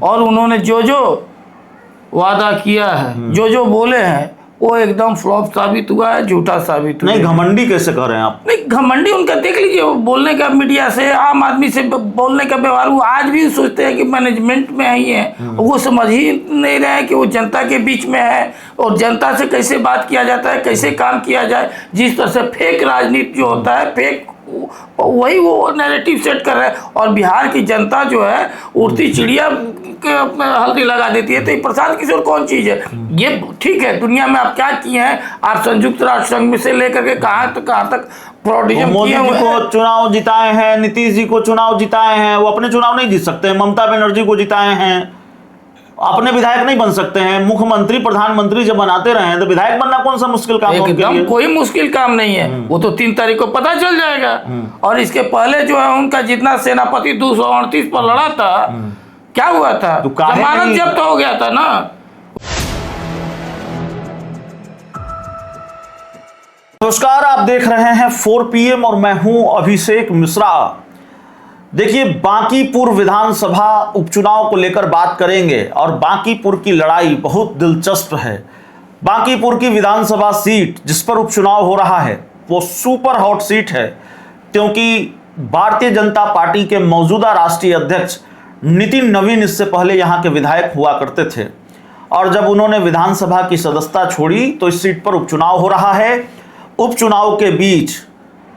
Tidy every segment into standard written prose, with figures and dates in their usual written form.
और उन्होंने जो जो वादा किया है, जो जो बोले हैं, वो एकदम फ्लॉप साबित हुआ है, झूठा साबित हुआ है। नहीं, घमंडी कैसे कह रहे हैं आप? नहीं, घमंडी उनका देख लीजिए, वो बोलने का, मीडिया से, आम आदमी से बोलने का व्यवहार, वो आज भी सोचते हैं कि मैनेजमेंट में ही है। वो समझ ही नहीं रहे हैं कि वो जनता के बीच में है और जनता से कैसे बात किया जाता है, कैसे काम किया जाए। जिस तरह से फेक राजनीति जो होता है, फेक, वही वो नैरेटिव सेट कर रहे हैं। और बिहार की जनता जो है उड़ती चिड़िया हल्दी लगा देती है। तो ये प्रशांत किशोर कौन चीज है? ये ठीक है, दुनिया में आप क्या किए हैं? आप संयुक्त राष्ट्र संघ में से लेकर के कहाँ तक फ्रॉडिज्म मोदी किए जी हुए को हैं। चुनाव जिताए हैं, नीतीश जी को चुनाव जिताए हैं, वो अपने चुनाव नहीं जीत सकते। ममता बनर्जी को जिताए हैं, अपने विधायक नहीं बन सकते हैं। मुख्यमंत्री प्रधानमंत्री जब बनाते रहे हैं तो विधायक बनना कौन सा मुश्किल काम है उनके एकदम लिए? कोई मुश्किल काम नहीं है। वो तो 3 तारीख को पता चल जाएगा। और इसके पहले जो है उनका जितना सेनापति 238 पर लड़ा था, क्या हुआ था? तो काहे जमानत नहीं- जब्त हो गया था ना। नमस्कार, आप देख रहे हैं 4 PM और मैं हूं अभिषेक मिश्रा। देखिए, बांकीपुर विधानसभा उपचुनाव को लेकर बात करेंगे और बांकीपुर की लड़ाई बहुत दिलचस्प है। बांकीपुर की विधानसभा सीट जिस पर उपचुनाव हो रहा है वो सुपर हॉट सीट है, क्योंकि भारतीय जनता पार्टी के मौजूदा राष्ट्रीय अध्यक्ष नितिन नवीन इससे पहले यहां के विधायक हुआ करते थे और जब उन्होंने विधानसभा की सदस्यता छोड़ी तो इस सीट पर उपचुनाव हो रहा है। उपचुनाव के बीच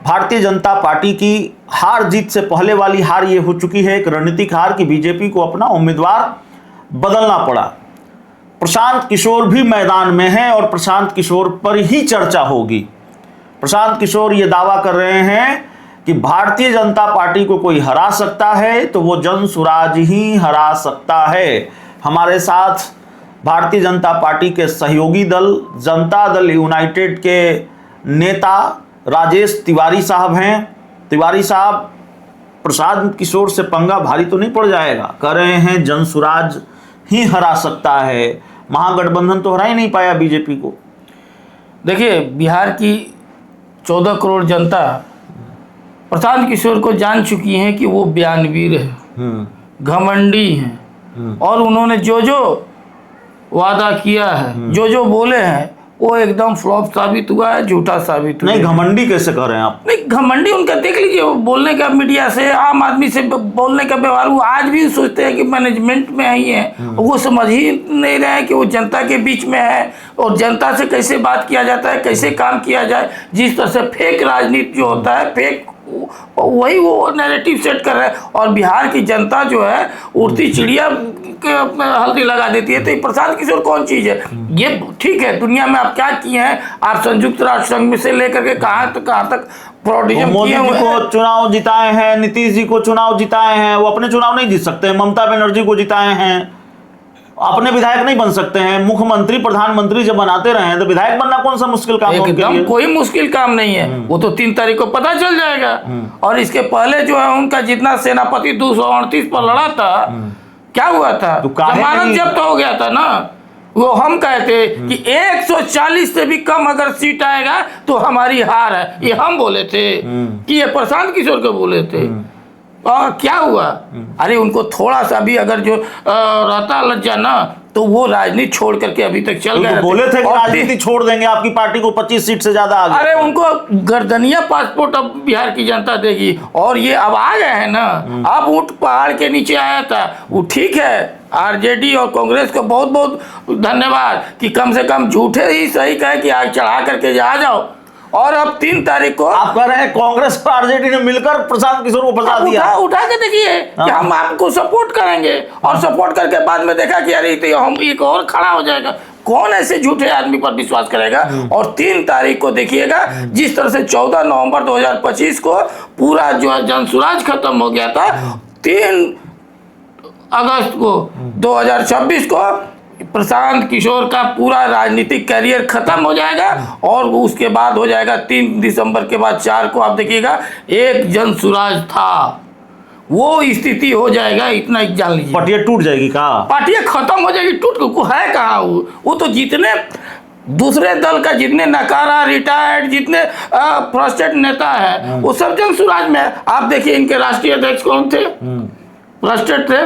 भारतीय जनता पार्टी की हार जीत से पहले वाली हार ये हो चुकी है, एक रणनीतिक हार, कि बीजेपी को अपना उम्मीदवार बदलना पड़ा। प्रशांत किशोर भी मैदान में हैं और प्रशांत किशोर पर ही चर्चा होगी। प्रशांत किशोर ये दावा कर रहे हैं कि भारतीय जनता पार्टी को कोई हरा सकता है तो वो जनसुराज ही हरा सकता है। हमारे साथ भारतीय जनता पार्टी के सहयोगी दल जनता दल यूनाइटेड के नेता राजेश तिवारी साहब हैं। तिवारी साहब, प्रशांत किशोर से पंगा भारी तो नहीं पड़ जाएगा? कह रहे हैं जनसुराज ही हरा सकता है, महागठबंधन तो हरा ही नहीं पाया बीजेपी को। देखिए, बिहार की 14 करोड़ जनता प्रशांत किशोर को जान चुकी है कि वो बयानवीर है, घमंडी हैं। और उन्होंने जो जो वादा किया है, जो जो बोले हैं, वो एकदम फ्लॉप साबित हुआ है, झूठा साबित हुआ है। नहीं, घमंडी कैसे कह रहे हैं आप? नहीं, घमंडी उनका देख लीजिए, वो बोलने का, मीडिया से, आम आदमी से बोलने का व्यवहार, वो आज भी सोचते हैं कि मैनेजमेंट में ही है। वो समझ ही नहीं रहे हैं कि वो जनता के बीच में है और जनता से कैसे बात किया जाता है, कैसे काम किया जाए। जिस तरह से फेक राजनीति जो होता है, फेक, वही वो नैरेटिव सेट कर रहे हैं। और बिहार की जनता जो है उड़ती चिड़िया हल्दी लगा देती है। तो ये प्रशांत किशोर कौन चीज है? ये ठीक है, दुनिया में आप क्या किए हैं? आप संयुक्त राष्ट्र संघ में से लेकर के कहाँ तक फ्रॉडिज्म मोदी किए जी हुए को हैं। चुनाव जिताए हैं, नीतीश जी को चुनाव जिताए हैं, वो अपने चुनाव नहीं जीत सकते। ममता बनर्जी को जिताए हैं, अपने विधायक नहीं बन सकते हैं। मुख्यमंत्री प्रधानमंत्री जब बनाते रहे हैं तो विधायक बनना कौन सा मुश्किल काम है उनके एकदम लिए? कोई मुश्किल काम नहीं है। वो तो 3 तारीख को पता चल जाएगा। और इसके पहले जो है उनका जितना सेनापति 238 पर लड़ा था, क्या हुआ था? तो काहे जमानत नहीं- जब्त हो गया था ना। वो हम कहते कि 140 से भी कम अगर सीट आएगा तो हमारी हार है, ये हम बोले थे कि ये प्रशांत किशोर को बोले थे। और क्या हुआ? अरे उनको थोड़ा सा भी अगर जो रहता लज्जा ना, तो वो राजनीति छोड़ करके अभी तक चल गए। तो बोले थे कि राजनीति छोड़ देंगे, आपकी पार्टी को 25 सीट से ज्यादा आ गई। अरे उनको गर्दनिया पासपोर्ट अब बिहार की जनता देगी। और ये अब आ गए हैं ना, अब ऊंट पहाड़ के नीचे आया था, वो ठीक है। आरजेडी और कांग्रेस को बहुत बहुत धन्यवाद कि कम से कम झूठे ही सही कहे कि आग चढ़ा करके आ जाओ। और अब 3 तारीख को आप कह रहे हैं कांग्रेस और आरजेडी ने मिलकर प्रशांत किशोर को फंसा दिया। उठा के देखिए कि हम आपको सपोर्ट करेंगे। और सपोर्ट करके बाद में देखा कि अरे तो हम एक और खड़ा हो जाएगा। कौन ऐसे झूठे आदमी पर विश्वास करेगा? और 3 तारीख को देखिएगा, जिस तरह से 14 नवंबर 2025 को पूरा जो है जनसुराज खत्म हो गया था, 3 अगस्त को 2026 को प्रशांत किशोर का पूरा राजनीतिक करियर खत्म हो जाएगा। और उसके बाद हो जाएगा 3 दिसंबर के बाद 4 को आप देखिएगा एक जनसुराज था, वो स्थिति हो जाएगा। इतना ही जान लीजिए, पार्टियां टूट जाएगी का? पार्टियां खत्म हो जाएगी। टूट को है कहाँ? वो तो जितने दूसरे दल का जितने नकारा, रिटायर्ड, जितने फ्रस्ट्रेटेड नेता है, वो सब जनसुराज में है। आप देखिए इनके राष्ट्रीय अध्यक्ष कौन थे? फ्रस्ट्रेट थे,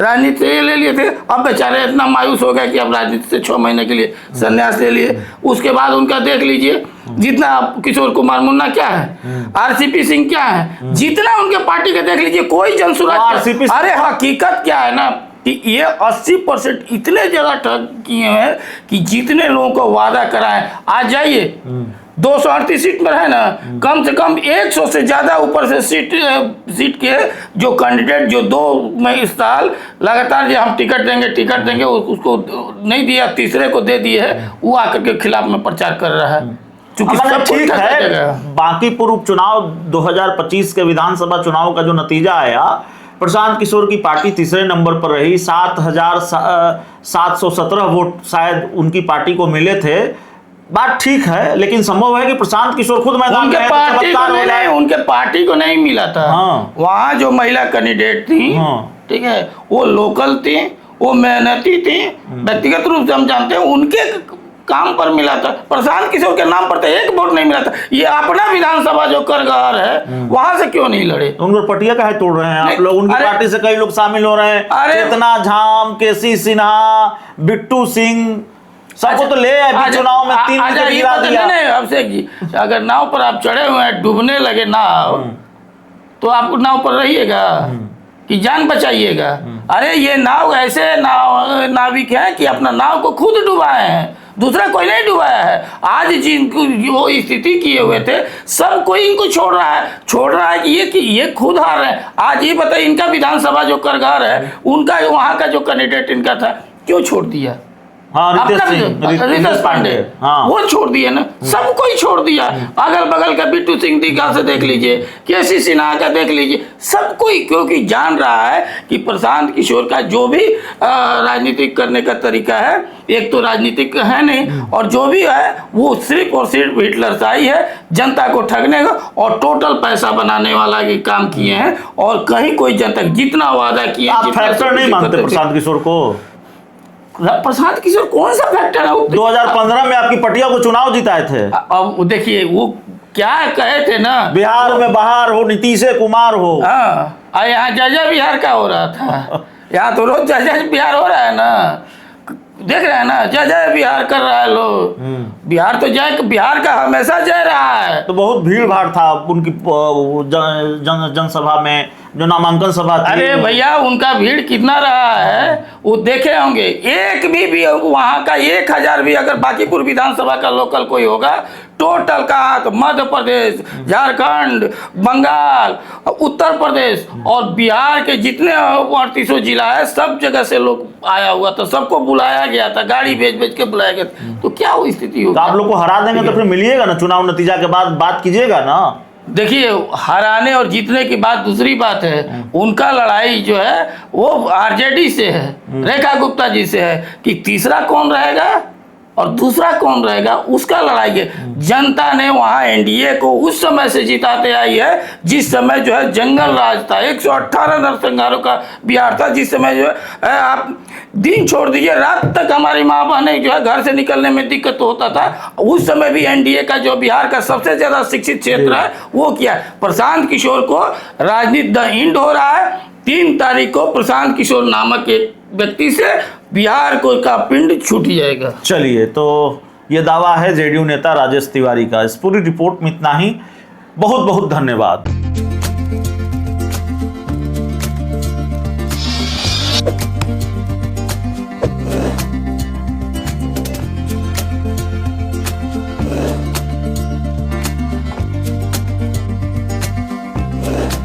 राजनीति से ले लिए थे। अब बेचारे इतना मायूस हो गए कि अब राजनीति से 6 महीने के लिए संन्यास ले लिए। उसके बाद उनका देख लीजिए, जितना किशोर कुमार मुन्ना क्या है, आरसीपी सिंह क्या है, जितना उनके पार्टी के देख लीजिए, कोई जनसुराज। अरे हकीकत क्या है ना कि ये 80% इतने जगह ठग किए हैं कि जितने लोगों को वादा कराए, आज जाइए 238 सीट में है ना, कम से कम 100 से ज्यादा ऊपर से सीट के जो कैंडिडेट जो 2 साल लगातार जो हम टिकट देंगे उसको नहीं दिया, तीसरे को दे दिए है, वो आकर के खिलाफ में प्रचार कर रहा है। चूंकि सब ठीक है, बांकीपुर उपचुनाव 2025 के विधानसभा चुनाव का जो नतीजा आया, प्रशांत किशोर की पार्टी तीसरे नंबर पर रही। 7,717 वोट शायद उनकी पार्टी को मिले थे। बात ठीक है, लेकिन संभव है कि प्रशांत किशोर खुद मैदान में उनके पार्टी को नहीं मिला था। हाँ। वहाँ जो महिला कैंडिडेट थी, ठीक है, वो लोकल थी, वो मेहनती थी, व्यक्तिगत रूप से हम जानते हैं, उनके काम पर मिला था। प्रशांत किशोर के नाम पर तो एक वोट नहीं मिला था। ये अपना विधानसभा जो करगार है, वहां से क्यों नहीं लड़े? उनको पटिया काहे तोड़ रहे हैं आप लोग? उनकी पार्टी से कई लोग शामिल हो रहे हैं, चेतना झाम, केसी सिन्हा, बिट्टू सिंह, सबको तो ले आए चुनाव में। 3 विकेट गिरा दिया। अभिषेक जी, अगर नाव पर आप चढ़े हुए हैं, डूबने लगे नाव, तो आप नाव पर रहिएगा कि जान बचाइएगा? अरे ये नाव ऐसे नाविक हैं कि अपना नाव को खुद डुबाए हैं, दूसरा कोई नहीं डुबाया है। आज जिनको वो स्थिति किए हुए थे, सब कोई इनको छोड़ रहा है कि ये खुद हार रहे हैं। आज ये बताइए, इनका विधानसभा जो करगार है, उनका वहाँ का जो कैंडिडेट इनका था, क्यों छोड़ दिया? हाँ, रितेश पांडे, हाँ, वो छोड़ दिए ना, सबको ही छोड़ दिया। अगल बगल का बिट्टू सिंह दीघा से देख लीजिए, केसी सिन्हा का देख लीजिए, सबको ही, क्योंकि जान रहा है कि प्रशांत किशोर का जो भी राजनीतिक करने का तरीका है, एक तो राजनीतिक है नहीं, और जो भी है वो सिर्फ और सिर्फ हिटलरशाही है, जनता को ठगने का और टोटल पैसा बनाने वाला के काम किए हैं। और कहीं कोई जनता जितना वादा किया, आप फैक्टर नहीं मानते प्रशांत किशोर को? प्रशांत किशोर कौन सा फैक्टर है? 2015 में आपकी पटिया को चुनाव जिताए थे। अब देखिए वो क्या कहे थे ना, बिहार में बहार हो, नीतीश कुमार हो। हाँ, यहाँ जय बिहार का हो रहा था। यहाँ तो रोज जय बिहार हो रहा है ना, देख रहे हैं ना, जय बिहार कर रहा है लोग। बिहार तो बिहार का हमेशा जय रहा है। तो बहुत भीड़ भाड़ था उनकी जनसभा में, जो नामांकन सभा थी। अरे भैया, उनका भीड़ कितना रहा है वो देखे होंगे। एक भी वहाँ का 1000 भी अगर बांकीपुर विधानसभा का लोकल कोई होगा, टोटल का तो मध्य प्रदेश, झारखंड, बंगाल, उत्तर प्रदेश और बिहार के जितने 38 जिला है, सब जगह से लोग आया हुआ था, सबको बुलाया गया था, गाड़ी भेज के बुलाया गया था। तो क्या वो स्थिति होगी? तो आप लोग को हरा देंगे तो फिर मिलिएगा ना, चुनाव नतीजा के बाद बात कीजिएगा ना। देखिए, हराने और जीतने की बात दूसरी बात है। उनका लड़ाई जो है वो आरजेडी से है, रेखा गुप्ता जी से है कि तीसरा कौन रहेगा और दूसरा कौन रहेगा, उसका लड़ाई है। जनता ने वहां एनडीए को उस समय से जिताते आई है जिस समय जो है जंगल राज था, 118 नरसंहारों का बिहार था, जिस समय जो है आप दिन छोड़ दीजिए, रात तक हमारी माँ बहनें जो है घर से निकलने में दिक्कत होता था। उस समय भी एनडीए का जो बिहार का सबसे ज्यादा शिक्षित क्षेत्र है वो किया। प्रशांत किशोर को राजनीति द इंड हो रहा है। 3 तारीख को प्रशांत किशोर नामक एक व्यक्ति से बिहार को का पिंड छूट जाएगा। चलिए, तो ये दावा है जेडीयू नेता राजेश तिवारी का। इस पूरी रिपोर्ट में इतना ही। बहुत बहुत धन्यवाद।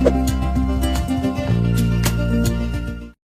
you